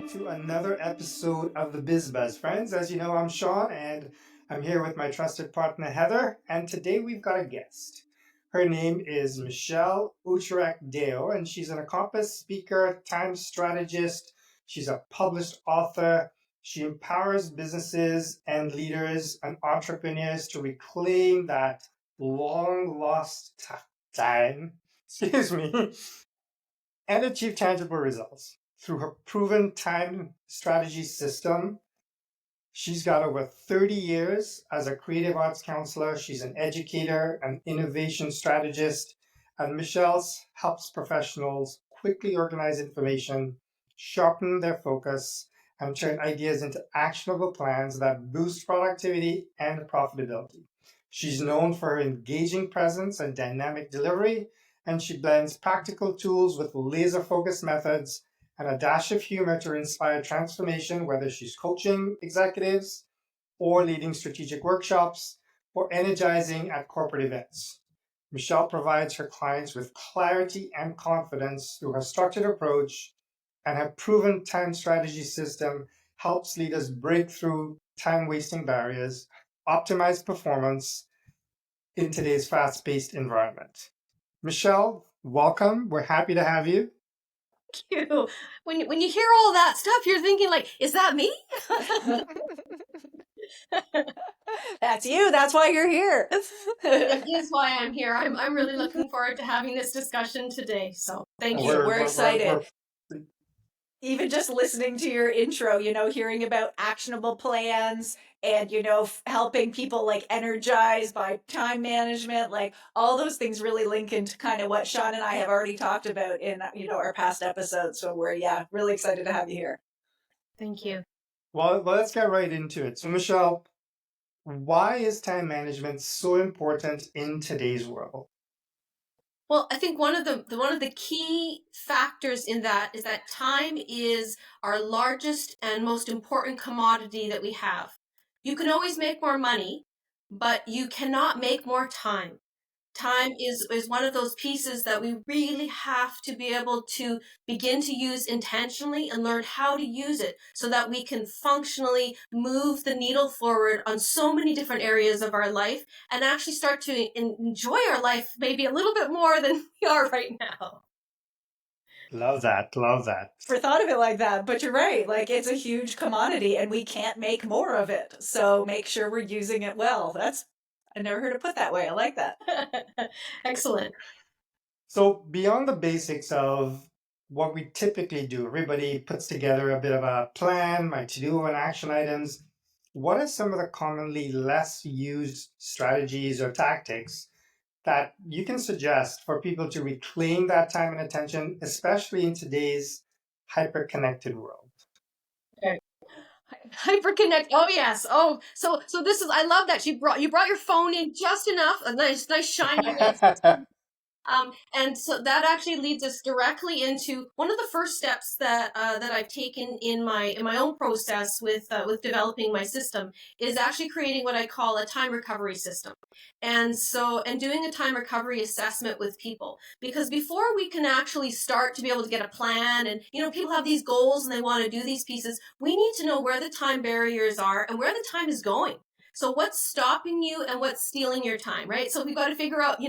to another episode of the Biz Buzz. Friends, as you know, I'm Sean and I'm here with my trusted partner Heather. And today we've got a guest. Her name is Michelle Oucharek-Deo, and she's an accomplished speaker, time strategist. She's a published author. She empowers businesses and leaders and entrepreneurs to reclaim that long lost time, excuse me, and achieve tangible results. Through her proven time strategy system, she's got over 30 years as a creative arts counselor. She's an educator, an innovation strategist, and Michelle helps professionals quickly organize information, sharpen their focus, and turn ideas into actionable plans that boost productivity and profitability. She's known for her engaging presence and dynamic delivery, and she blends practical tools with laser focused methods and a dash of humor to inspire transformation, whether she's coaching executives or leading strategic workshops or energizing at corporate events. Michelle provides her clients with clarity and confidence through her structured approach, and her proven time strategy system helps leaders break through time wasting barriers, optimize performance in today's fast paced environment. Michelle, welcome. We're happy to have you. Thank you. When you hear all that stuff, you're thinking like, is that me? That's you. That's why you're here. It is why I'm here. I'm really looking forward to having this discussion today. So thank you. We're excited. Even just listening to your intro, hearing about actionable plans and, helping people like energize by time management, like all those things really link into kind of what Sean and I have already talked about in, our past episodes. So we're, really excited to have you here. Thank you. Well, let's get right into it. So, Michelle, why is time management so important in today's world? Well, I think one of the key factors in that is that time is our largest and most important commodity that we have. You can always make more money, but you cannot make more time. Time is one of those pieces that we really have to be able to begin to use intentionally and learn how to use it so that we can functionally move the needle forward on so many different areas of our life and actually start to enjoy our life maybe a little bit more than we are right now. Love that. Never thought of it like that, but you're right. Like, it's a huge commodity and we can't make more of it. So make sure we're using it well. I never heard it put that way. I like that. Excellent. So beyond the basics of what we typically do, everybody puts together a bit of a plan, my to-do and action items. What are some of the commonly less used strategies or tactics that you can suggest for people to reclaim that time and attention, especially in today's hyper-connected world? Hyperconnect. Oh yes. Oh, so this is. I love that you brought your phone in just enough. A nice shiny. And so that actually leads us directly into one of the first steps that I've taken in my own process with developing my system is actually creating what I call a time recovery system, and doing a time recovery assessment with people, because before we can actually start to be able to get a plan, and people have these goals and they want to do these pieces, we need to know where the time barriers are and where the time is going. So what's stopping you and what's stealing your time, right? So we've got to figure out,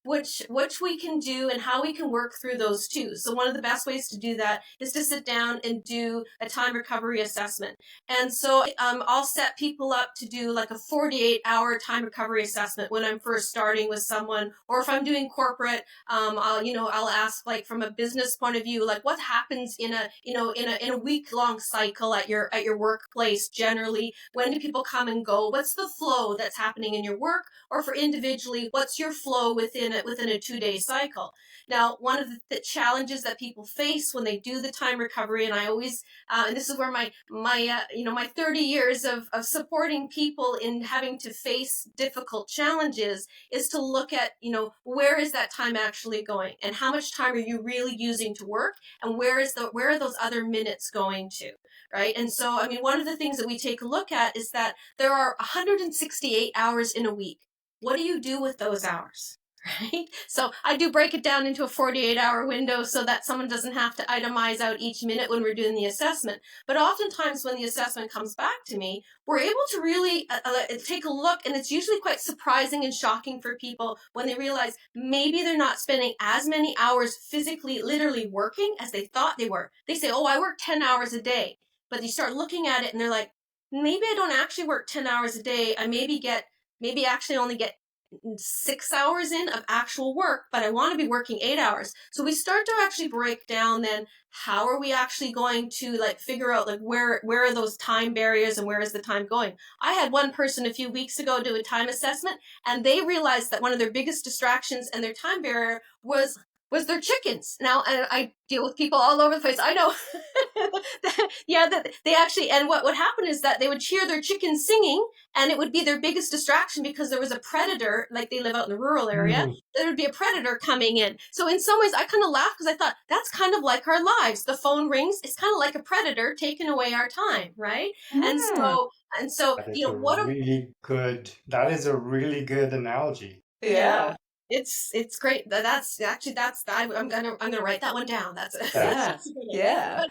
which we can do and how we can work through those two. So one of the best ways to do that is to sit down and do a time recovery assessment. And so I'll set people up to do like a 48-hour time recovery assessment when I'm first starting with someone, or if I'm doing corporate, I'll ask, like, from a business point of view, like what happens in a week-long cycle at your workplace generally. When do people come and go? What's the flow that's happening in your work? Or for individually, what's your flow within a 2-day cycle? Now, one of the challenges that people face when they do the time recovery, and I always, and this is where my 30 years of supporting people in having to face difficult challenges, is to look at, where is that time actually going, and how much time are you really using to work, and where are those other minutes going to, right? And so, one of the things that we take a look at is that there are 168 hours in a week. What do you do with those hours? right? So I do break it down into a 48-hour window so that someone doesn't have to itemize out each minute when we're doing the assessment. But oftentimes when the assessment comes back to me, we're able to really take a look, and it's usually quite surprising and shocking for people when they realize maybe they're not spending as many hours physically, literally working as they thought they were. They say, oh, I work 10 hours a day. But you start looking at it and they're like, maybe I don't actually work 10 hours a day. I maybe actually only get 6 hours in of actual work, but I want to be working 8 hours. So we start to actually break down then how are we actually going to like figure out like where are those time barriers and where is the time going. I had one person a few weeks ago do a time assessment, and they realized that one of their biggest distractions and their time barrier was their chickens. Now, I deal with people all over the place. I know. Yeah, that they actually, and what would happen is that they would hear their chickens singing, and it would be their biggest distraction because there was a predator, like they live out in the rural area, there would be a predator coming in. So in some ways, I kind of laughed because I thought that's kind of like our lives. The phone rings, it's kind of like a predator taking away our time, right? And so, That is you know, that is a really good analogy. Yeah. It's great. I'm gonna write that one down. That's Yeah. Yeah.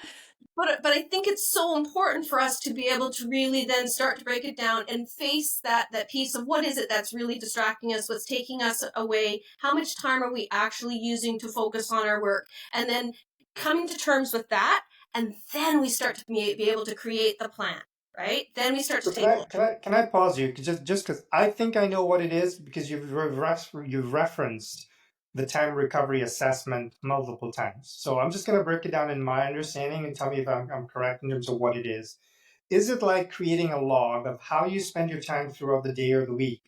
but I think it's so important for us to be able to really then start to break it down and face that piece of what is it that's really distracting us, what's taking us away, how much time are we actually using to focus on our work, and then coming to terms with that, and then we start to be able to create the plan, right? Then we start to So take a look. can I pause you just because I think I know what it is because you've referenced the time recovery assessment multiple times. So I'm just going to break it down in my understanding and tell me if I'm correct in terms of what it is. Is it like creating a log of how you spend your time throughout the day or the week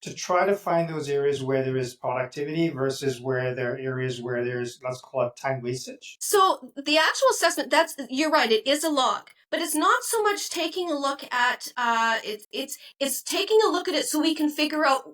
to try to find those areas where there is productivity versus where there are areas where there's, let's call it, time wastage? So the actual assessment, you're right, it is a log, but it's not so much taking a look at it's taking a look at it so we can figure out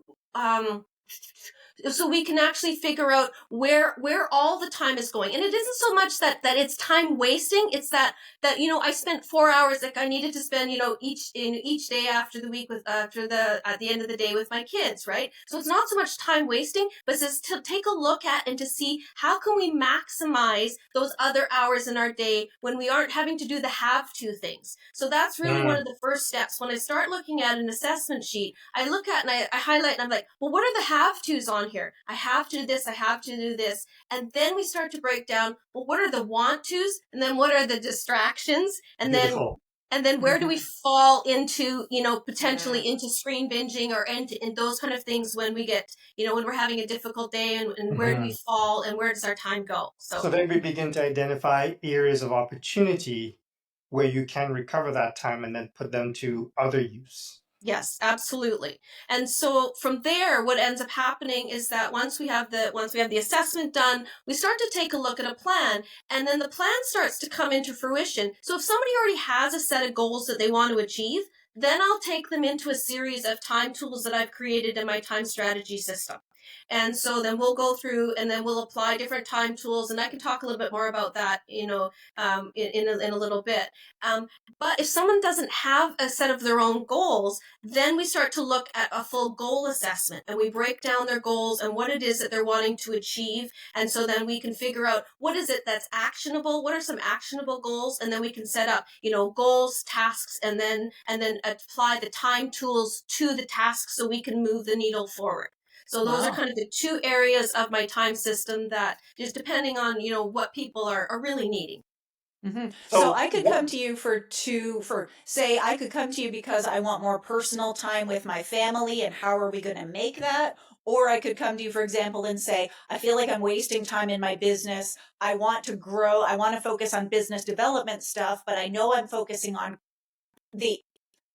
so we can actually figure out where all the time is going. And it isn't so much that it's time wasting, it's that I spent 4 hours, like I needed to spend each day after the week with after the at the end of the day with my kids, right? So it's not so much time wasting, but it's to take a look at and to see how can we maximize those other hours in our day when we aren't having to do the have to things. So that's really one of the first steps. When I start looking at an assessment sheet, I look at and I highlight and I'm like, well, what are the have tos on here? I have to do this, I have to do this. And then we start to break down, well, what are the want tos? And then what are the distractions? And Beautiful. then where do we fall into, potentially into screen binging or in those kind of things when we get, when we're having a difficult day, and where do we fall and where does our time go? So then we begin to identify areas of opportunity where you can recover that time and then put them to other use. Yes, absolutely. And so from there, what ends up happening is that once we have the assessment done, we start to take a look at a plan, and then the plan starts to come into fruition. So if somebody already has a set of goals that they want to achieve, then I'll take them into a series of time tools that I've created in my time strategy system. And so then we'll go through and then we'll apply different time tools, and I can talk a little bit more about that, in a little bit. But if someone doesn't have a set of their own goals, then we start to look at a full goal assessment, and we break down their goals and what it is that they're wanting to achieve. And so then we can figure out what is it that's actionable, what are some actionable goals, and then we can set up, goals, tasks, and then apply the time tools to the tasks so we can move the needle forward. So those are kind of the two areas of my time system that just depending on, what people are really needing. Mm-hmm. So I could come to you say I could come to you because I want more personal time with my family, and how are we going to make that? Or I could come to you, for example, and say, I feel like I'm wasting time in my business. I want to grow. I want to focus on business development stuff, but I know I'm focusing on the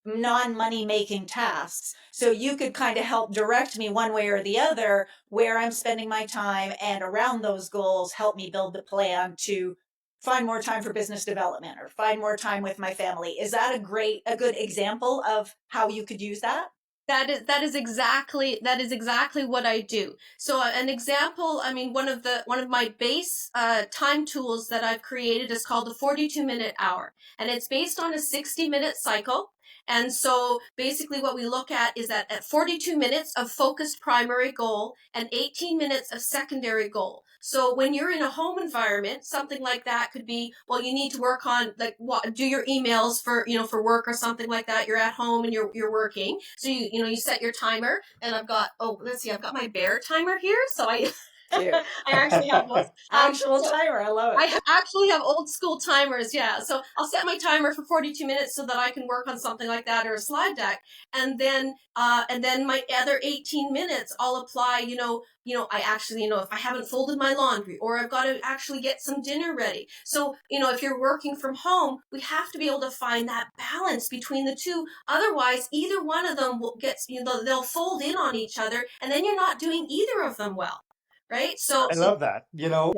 non-money making tasks. So you could kind of help direct me one way or the other where I'm spending my time, and around those goals, help me build the plan to find more time for business development or find more time with my family. Is that a good example of how you could use that? That is exactly what I do. So an example, I mean, one of my base time tools that I've created is called the 42-minute hour, and it's based on a 60-minute cycle. And so basically what we look at is that at 42 minutes of focused primary goal and 18 minutes of secondary goal. So when you're in a home environment, something like that could be, well, you need to work on like do your emails for, for work or something like that. You're at home and you're working. So you set your timer, and let's see, I've got my bear timer here. So I I actually have those. Actual timer. I love it. I actually have old school timers, yeah. So I'll set my timer for 42 minutes so that I can work on something like that or a slide deck, and then my other 18 minutes I'll apply. I actually, if I haven't folded my laundry or I've got to actually get some dinner ready. So if you're working from home, we have to be able to find that balance between the two. Otherwise, either one of them will get they'll fold in on each other, and then you're not doing either of them well. Right? I love that. Yeah.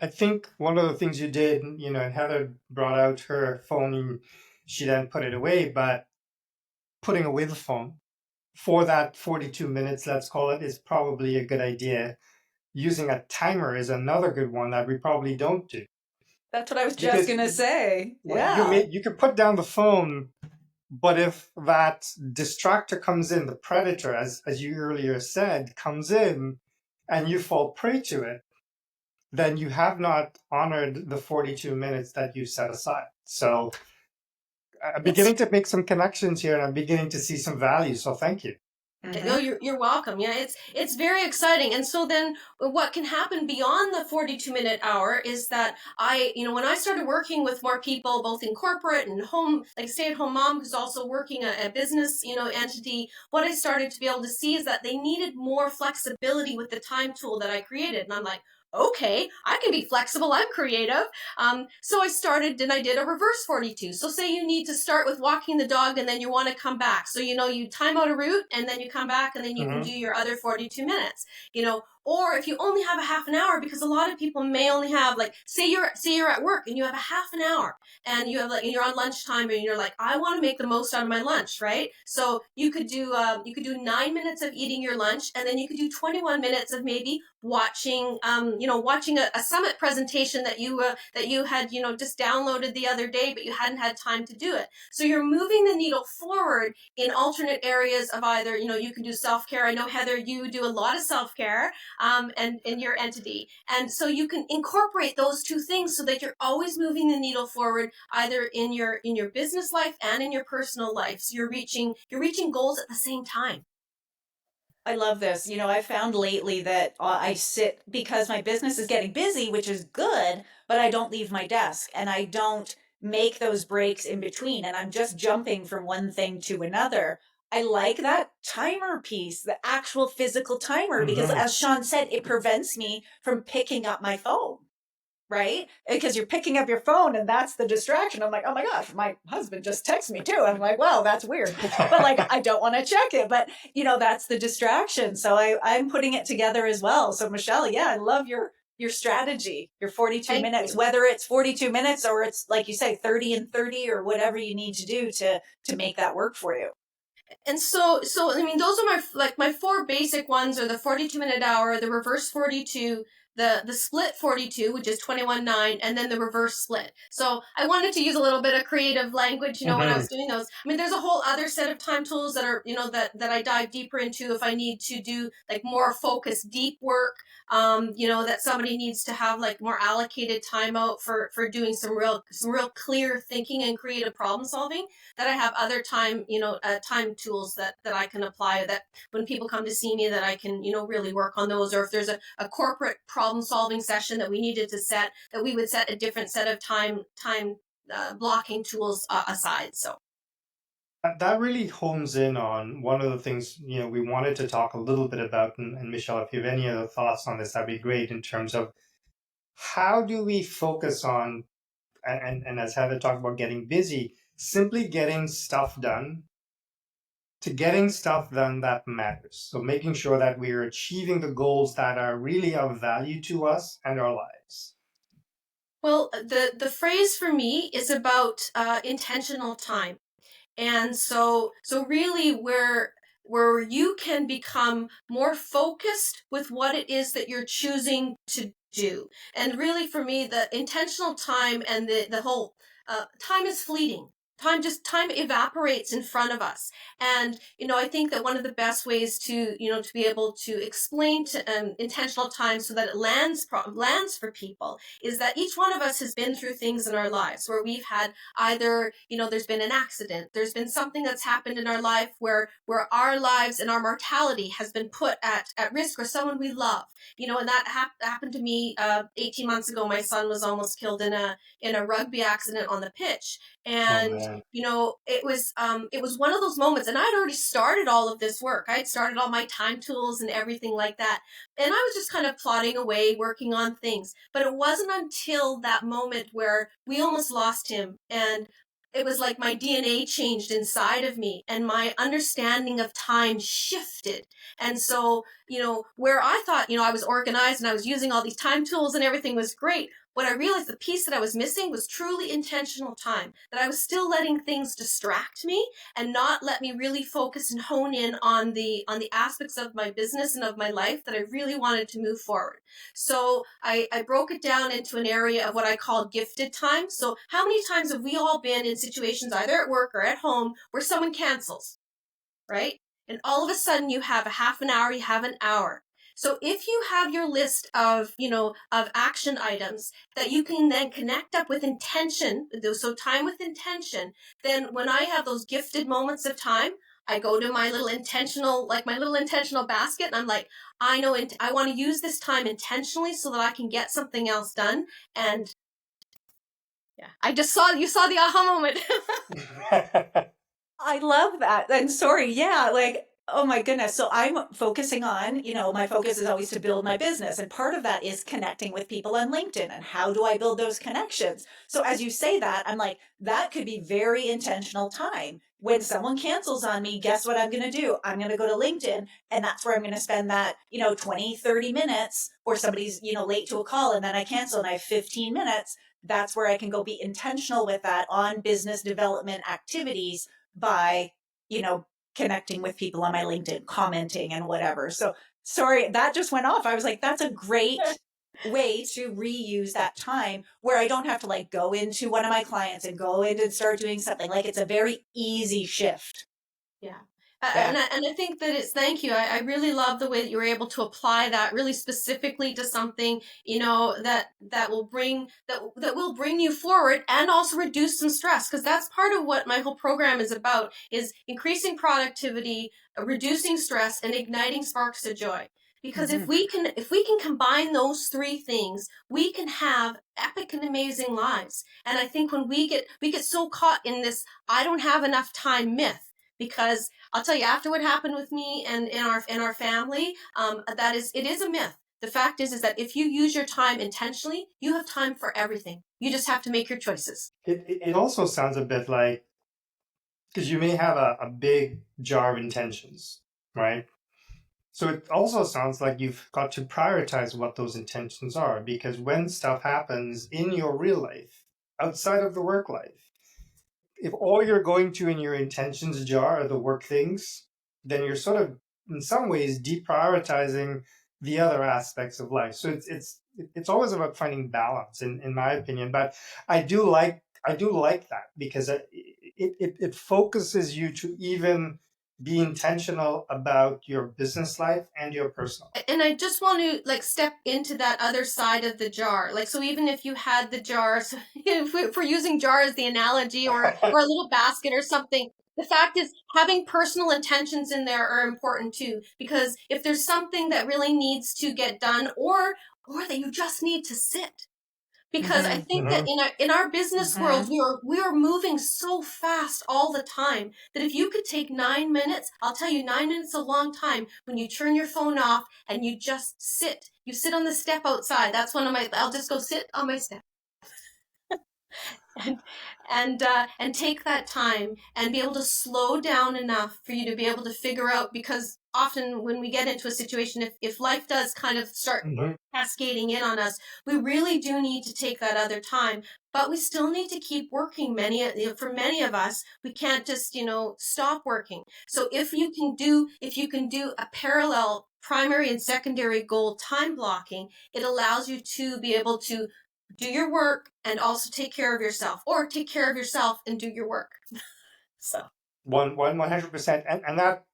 I think one of the things you did, and Heather brought out her phone and she then put it away, but putting away the phone for that 42 minutes, let's call it, is probably a good idea. Using a timer is another good one that we probably don't do. That's what I was just going to say. Yeah. You can put down the phone, but if that distractor comes in, the predator, as you earlier said, comes in and you fall prey to it, then you have not honored the 42 minutes that you set aside. So I'm beginning to make some connections here, and I'm beginning to see some value. So thank you. Mm-hmm. No, you're welcome. Yeah, it's very exciting. And so then what can happen beyond the 42-minute hour is that when I started working with more people, both in corporate and home, like stay-at-home mom who's also working a business, entity, what I started to be able to see is that they needed more flexibility with the time tool that I created. And I'm like, okay, I can be flexible. I'm creative. So I did a reverse 42. So say you need to start with walking the dog and then you want to come back. So, you time out a route and then you come back and then you can do your other 42 minutes, or if you only have a half an hour, because a lot of people may only have say you're at work and you have a half an hour and you have and you're on lunchtime and you're like, I want to make the most out of my lunch, right? So you could do 9 minutes of eating your lunch, and then you could do 21 minutes of maybe watching a summit presentation that you had just downloaded the other day, but you hadn't had time to do it. So you're moving the needle forward in alternate areas of either you can do self-care. I know, Heather, you do a lot of self-care and in your entity, and so you can incorporate those two things so that you're always moving the needle forward, either in your business life and in your personal life. So you're reaching goals at the same time. I love this. I found lately that I sit because my business is getting busy, which is good, but I don't leave my desk and I don't make those breaks in between. And I'm just jumping from one thing to another. I like that timer piece, the actual physical timer, because as Sean said, it prevents me from picking up my phone. Right? Because you're picking up your phone and that's the distraction. I'm like, oh my gosh, my husband just texted me too. I'm like, well, that's weird. But I don't want to check it. But, that's the distraction. So I'm putting it together as well. So Michelle, yeah, I love your strategy, your 42 minutes, whether it's 42 minutes or it's like you say, 30 and 30 or whatever you need to do to make that work for you. And so I mean, those are my four basic ones are the 42-minute hour, the reverse 42, the split 42, which is 21/9, and then the reverse split. So I wanted to use a little bit of creative language, when I was doing those. I mean, there's a whole other set of time tools that are, that I dive deeper into if I need to do more focused, deep work, that somebody needs to have more allocated time out for doing some real clear thinking and creative problem solving. That I have other time, time tools that I can apply, that when people come to see me, that I can, really work on those. Or if there's a corporate problem solving session that we needed to set, that we would set a different set of time blocking tools aside. So that really hones in on one of the things we wanted to talk a little bit about. And Michelle, if you have any other thoughts on this, that'd be great, in terms of how do we focus on, and as Heather talked about, getting busy, simply getting stuff done, to getting stuff done that matters. So making sure that we are achieving the goals that are really of value to us and our lives. Well, the phrase for me is about intentional time. And so really where you can become more focused with what it is that you're choosing to do. And really for me, the intentional time and the whole time is fleeting. time evaporates in front of us. And I think that one of the best ways to to be able to explain to intentional time so that it lands for people is that each one of us has been through things in our lives where we've had either there's been an accident, there's been something that's happened in our life where our lives and our mortality has been put at risk, or someone we love, and that happened to me 18 months ago. My son was almost killed in a rugby accident on the pitch. Oh And man. it was one of those moments, and I'd already started all of this work. I'd started all my time tools and everything like that, and I was just kind of plodding away, working on things. But it wasn't until that moment where we almost lost him, and it was like my DNA changed inside of me, and my understanding of time shifted. And so, where I thought, I was organized and I was using all these time tools and everything was great, what I realized, the piece that I was missing was truly intentional time, that I was still letting things distract me and not let me really focus and hone in on the aspects of my business and of my life that I really wanted to move forward. So I broke it down into an area of what I call gifted time. So how many times have we all been in situations either at work or at home where someone cancels, right? And all of a sudden you have a half an hour, you have an hour. So if you have your list of, of action items that you can then connect up with intention, so time with intention, then when I have those gifted moments of time, I go to my little intentional, basket, and I'm like, I know I want to use this time intentionally so that I can get something else done. And yeah, you saw the aha moment. I love that. And sorry, yeah, like, oh my goodness. So I'm focusing on, my focus is always to build my business. And part of that is connecting with people on LinkedIn. And how do I build those connections? So as you say that, I'm like, that could be very intentional time. When someone cancels on me, guess what I'm going to do? I'm going to go to LinkedIn, and that's where I'm going to spend that, 20, 30 minutes, or somebody's, late to a call and then I cancel and I have 15 minutes. That's where I can go be intentional with that on business development activities by, you know, connecting with people on my LinkedIn, commenting and whatever. So sorry, that just went off. I was like, that's a great way to reuse that time where I don't have to like go into one of my clients and go in and start doing something. Like it's a very easy shift. Yeah. Yeah. And I think that thank you. I really love the way that you were able to apply that really specifically to something, that will bring you forward and also reduce some stress. Because that's part of what my whole program is about, is increasing productivity, reducing stress, and igniting sparks of joy. Because Mhm. if we can combine those three things, we can have epic and amazing lives. And I think when we get so caught in this I don't have enough time myth, because I'll tell you, after what happened with me and in our family, it is a myth. The fact is that if you use your time intentionally, you have time for everything. You just have to make your choices. It also sounds a bit like, because you may have a big jar of intentions, right? So it also sounds like you've got to prioritize what those intentions are, because when stuff happens in your real life, outside of the work life, if all you're going to in your intentions jar are the work things, then you're sort of in some ways deprioritizing the other aspects of life. So it's always about finding balance, in my opinion. But I do like that, because it focuses you to even be intentional about your business life and your personal. And I just want to like step into that other side of the jar. Like, so even if you had the jars, if we're using jar as the analogy, or a little basket or something, the fact is having personal intentions in there are important too, because if there's something that really needs to get done, or that you just need to sit, because I Mhm. think that Mhm. in our business world, Mhm. we are moving so fast all the time that if you could take 9 minutes, I'll tell you, 9 minutes is a long time when you turn your phone off and you just sit. You sit on the step outside. That's one of my. I'll just go sit on my step and and take that time and be able to slow down enough for you to be able to figure out, because often when we get into a situation, if life does kind of start Mhm. cascading in on us, we really do need to take that other time, but we still need to keep working. For many of us, we can't just stop working. So if you can do a parallel primary and secondary goal time blocking, it allows you to be able to do your work and also take care of yourself, or take care of yourself and do your work. So 100%, and that,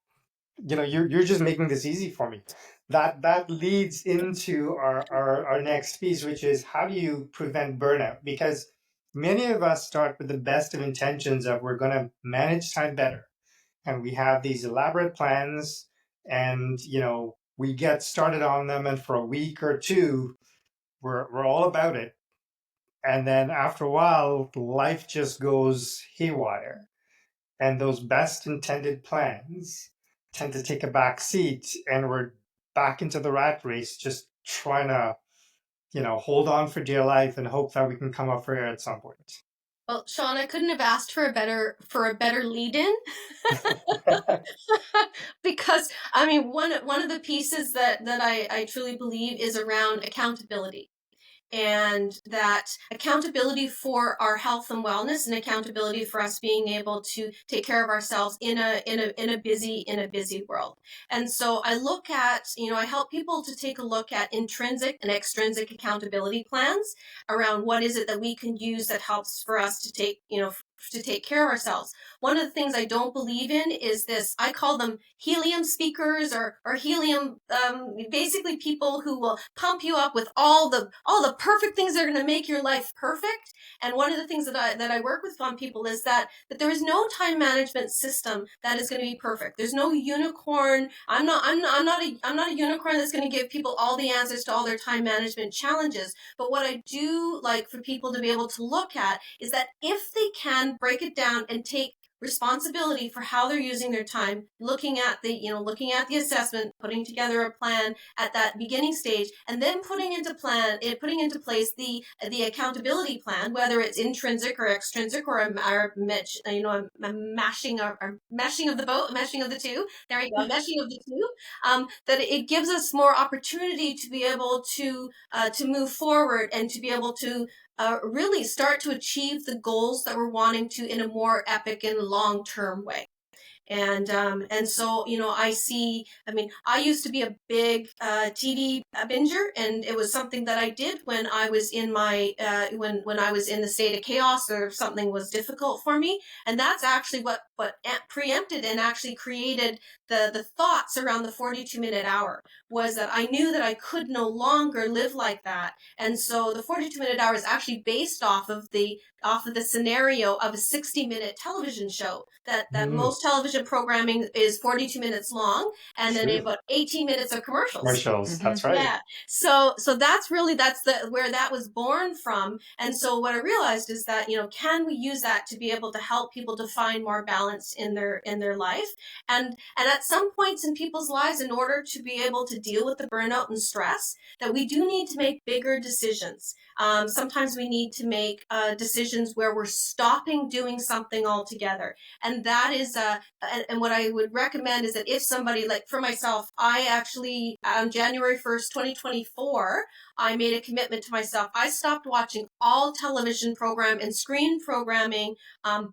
you're just making this easy for me. That leads into our next piece, which is how do you prevent burnout? Because many of us start with the best of intentions of we're going to manage time better, and we have these elaborate plans, and we get started on them, and for a week or two we're all about it, and then after a while life just goes haywire, and those best intended plans tend to take a back seat, and we're back into the rat race, just trying to hold on for dear life and hope that we can come up for air at some point. well, Sean, I couldn't have asked for a better lead in. Because I mean, one of the pieces that I truly believe is around accountability, and that accountability for our health and wellness, and accountability for us being able to take care of ourselves in a busy world. And so I look at, I help people to take a look at intrinsic and extrinsic accountability plans around what is it that we can use that helps for us to take care of ourselves. One of the things I don't believe in is this, I call them helium speakers, or helium, basically people who will pump you up with all the perfect things that are going to make your life perfect. And one of the things that I work with on people is that there is no time management system that is going to be perfect. There's no unicorn. I'm not a unicorn that's going to give people all the answers to all their time management challenges. But what I do like for people to be able to look at is that if they can break it down and take responsibility for how they're using their time, looking at the assessment, putting together a plan at that beginning stage, and then putting into place the accountability plan, whether it's intrinsic or extrinsic, or a mashing of the two. There you go, meshing of the two. That it gives us more opportunity to be able to move forward, and to be able to really start to achieve the goals that we're wanting to in a more epic and long-term way. And so I see. I mean, I used to be a big TD binger, and it was something that I did when I was in my when I was in the state of chaos, or something was difficult for me. And that's actually what preempted and actually created the thoughts around the 42-minute hour, was that I knew that I could no longer live like that. And so the 42-minute hour is actually based off of the scenario of a 60-minute television show, that most television programming is 42 minutes long, and then True. about 18 minutes of commercials. Commercials, that's right. Yeah. So that's where that was born from. And so what I realized is that, can we use that to be able to help people to find more balance in their life? And at some points in people's lives, in order to be able to deal with the burnout and stress, that we do need to make bigger decisions. Sometimes we need to make decisions where we're stopping doing something altogether. And that is, and what I would recommend is that if somebody, like for myself, I actually, on January 1st, 2024, I made a commitment to myself. I stopped watching all television program and screen programming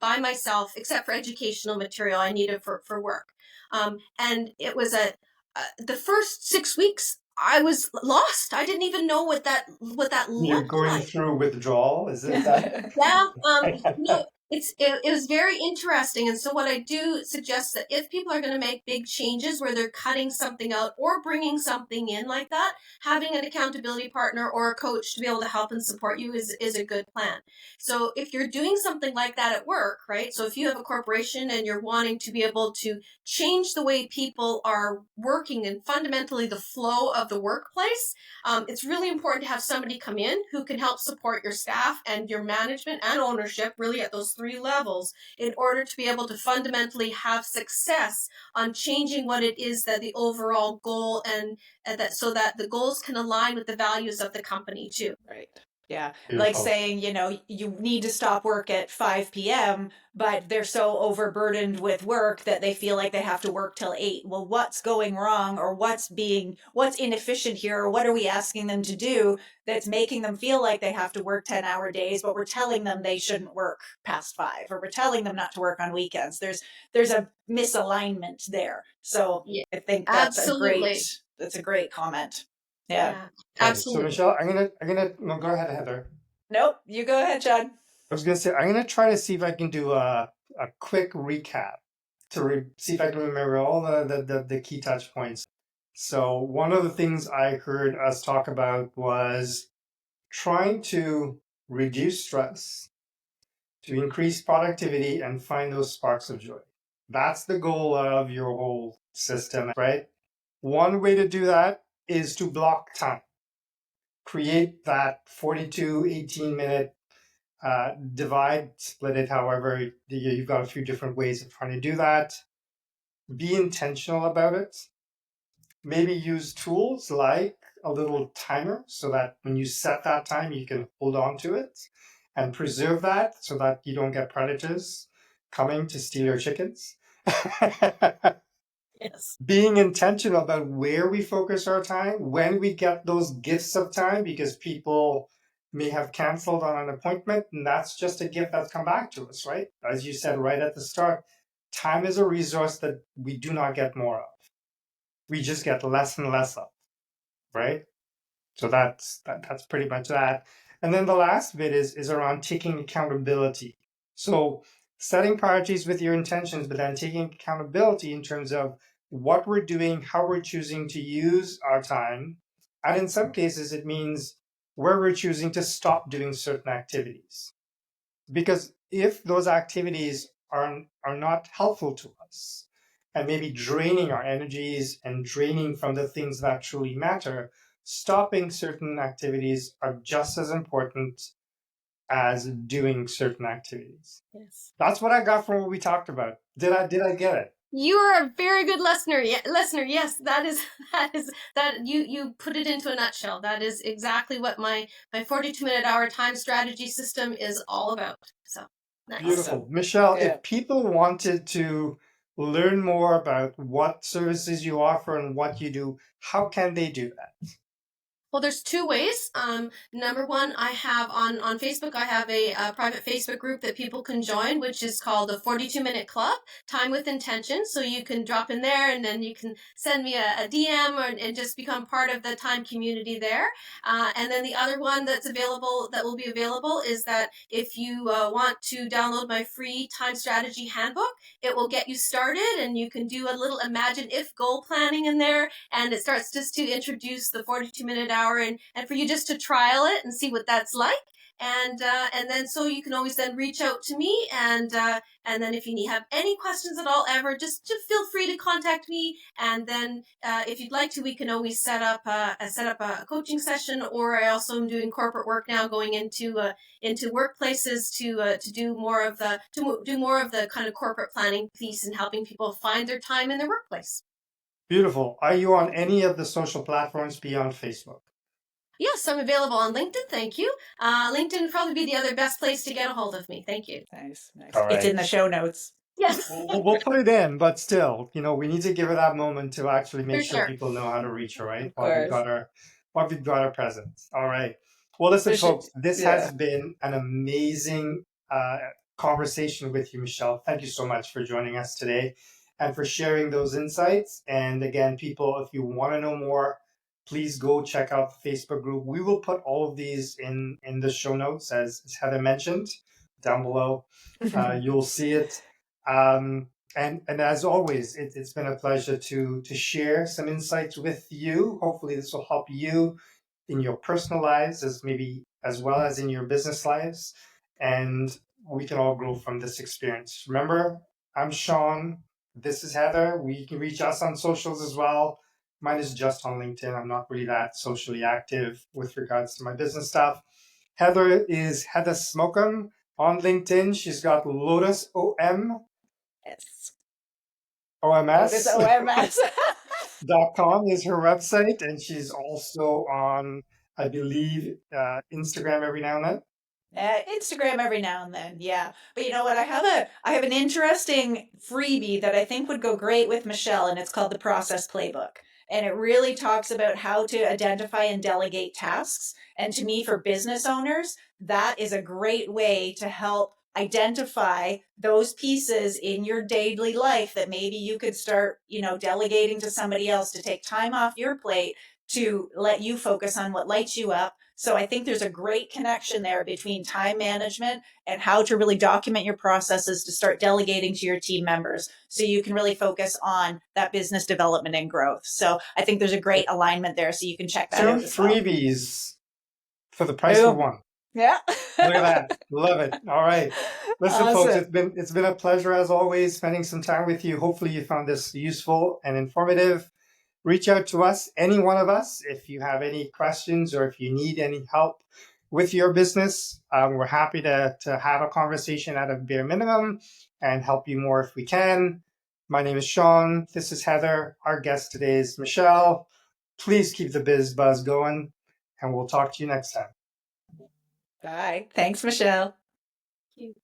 by myself, except for educational material I needed for work. And it was the first 6 weeks, I was lost. I didn't even know what that You're looked going like. through withdrawal, is it that? Yeah, it was very interesting. And so what I do suggest, that if people are going to make big changes where they're cutting something out or bringing something in like that, having an accountability partner or a coach to be able to help and support you is a good plan. So if you're doing something like that at work, right? So if you have a corporation and you're wanting to be able to change the way people are working and fundamentally the flow of the workplace, it's really important to have somebody come in who can help support your staff and your management and ownership, really at those three levels, in order to be able to fundamentally have success on changing what it is that the overall goal, and that, so that the goals can align with the values of the company too. Right. Yeah. Like Beautiful. saying, you need to stop work at 5 p.m., but they're so overburdened with work that they feel like they have to work till 8. Well, what's going wrong, or what's inefficient here, or what are we asking them to do that's making them feel like they have to work 10-hour days, but we're telling them they shouldn't work past 5, or we're telling them not to work on weekends. There's a misalignment there. So Yeah, I think absolutely. that's a great comment. Yeah. Yeah, Okay, so absolutely. Michelle, I'm gonna no, go ahead, Heather. Nope. You go ahead, John. I was going to say, I'm going to try to see if I can do a quick recap to see if I can remember all the key touch points. So one of the things I heard us talk about was trying to reduce stress, to increase productivity, and find those sparks of joy. That's the goal of your whole system, right? One way to do that is to block time. Create that 42, 18-minute divide, split it however, you've got a few different ways of trying to do that. Be intentional about it. Maybe use tools like a little timer so that when you set that time, you can hold on to it and preserve that so that you don't get predators coming to steal your chickens. Yes. Being intentional about where we focus our time, when we get those gifts of time, because people may have canceled on an appointment, and that's just a gift that's come back to us, right? As you said right at the start, time is a resource that we do not get more of. We just get less and less of, right? So that's pretty much that. And then the last bit is around taking accountability. So setting priorities with your intentions, but then taking accountability in terms of what we're doing, how we're choosing to use our time. And in some cases, it means where we're choosing to stop doing certain activities. Because if those activities are not helpful to us and maybe draining our energies and draining from the things that truly matter, stopping certain activities are just as important as doing certain activities. Yes. That's what I got from what we talked about. Did I get it? You are a very good listener. Listener, yes, that you put it into a nutshell. That is exactly what my 42-minute hour time strategy system is all about. So nice. Beautiful. Awesome. Michelle, Good. if people wanted to learn more about what services you offer and what you do, how can they do that? Well, there's two ways. Number one, I have on Facebook, I have a private Facebook group that people can join, which is called the 42-Minute Club, Time with Intention. So you can drop in there and then you can send me a DM and just become part of the time community there. And then the other one that will be available is that if you want to download my free time strategy handbook, it will get you started and you can do a little imagine if goal planning in there. And it starts just to introduce the 42-minute hour and for you just to trial it and see what that's like. And then so you can always then reach out to me and then if you have any questions at all ever, just feel free to contact me. And then if you'd like to, we can always set up a coaching session. Or I also am doing corporate work now, going into workplaces to do more of the kind of corporate planning piece and helping people find their time in their workplace. Beautiful. Are you on any of the social platforms beyond Facebook? Yes, I'm available on LinkedIn. Thank you. LinkedIn would probably be the other best place to get a hold of me. Thank you. Nice. All right. It's in the show notes. Yes. We'll put it in, but still, we need to give it that moment to actually make For sure sure. people know how to reach her, right? Of course. While we've got our presence. All right. Well, listen, folks, this yeah. has been an amazing conversation with you, Michelle. Thank you so much for joining us today and for sharing those insights. And again, people, if you want to know more, please go check out the Facebook group. We will put all of these in the show notes, as Heather mentioned, down below. You'll see it. And as always, it's been a pleasure to share some insights with you. Hopefully this will help you in your personal lives as well as in your business lives. And we can all grow from this experience. Remember, I'm Sean. This is Heather. We can reach us on socials as well. Mine is just on LinkedIn. I'm not really that socially active with regards to my business stuff. Heather is Heather Smockum on LinkedIn. She's got Lotus OM. Yes. OMS. Lotus OMS. .com is her website, and she's also on, I believe, Instagram every now and then. Instagram every now and then, yeah. But you know what? I have an interesting freebie that I think would go great with Michelle, and it's called the Process Playbook. And it really talks about how to identify and delegate tasks. And to me, for business owners, that is a great way to help identify those pieces in your daily life that maybe you could start, delegating to somebody else to take time off your plate to let you focus on what lights you up, So I think there's a great connection there between time management and how to really document your processes to start delegating to your team members so you can really focus on that business development and growth. So I think there's a great alignment there. So you can check that out Two as well. freebies for the price of Boom. one. Yeah. Look at that. Love it. All right. Listen, folks, Awesome. it's been a pleasure as always spending some time with you. Hopefully you found this useful and informative. Reach out to us, any one of us, if you have any questions or if you need any help with your business. We're happy to have a conversation at a bare minimum and help you more if we can. My name is Sean. This is Heather. Our guest today is Michelle. Please keep the biz buzz going, and we'll talk to you next time. Bye. Thanks, Michelle. Thank you.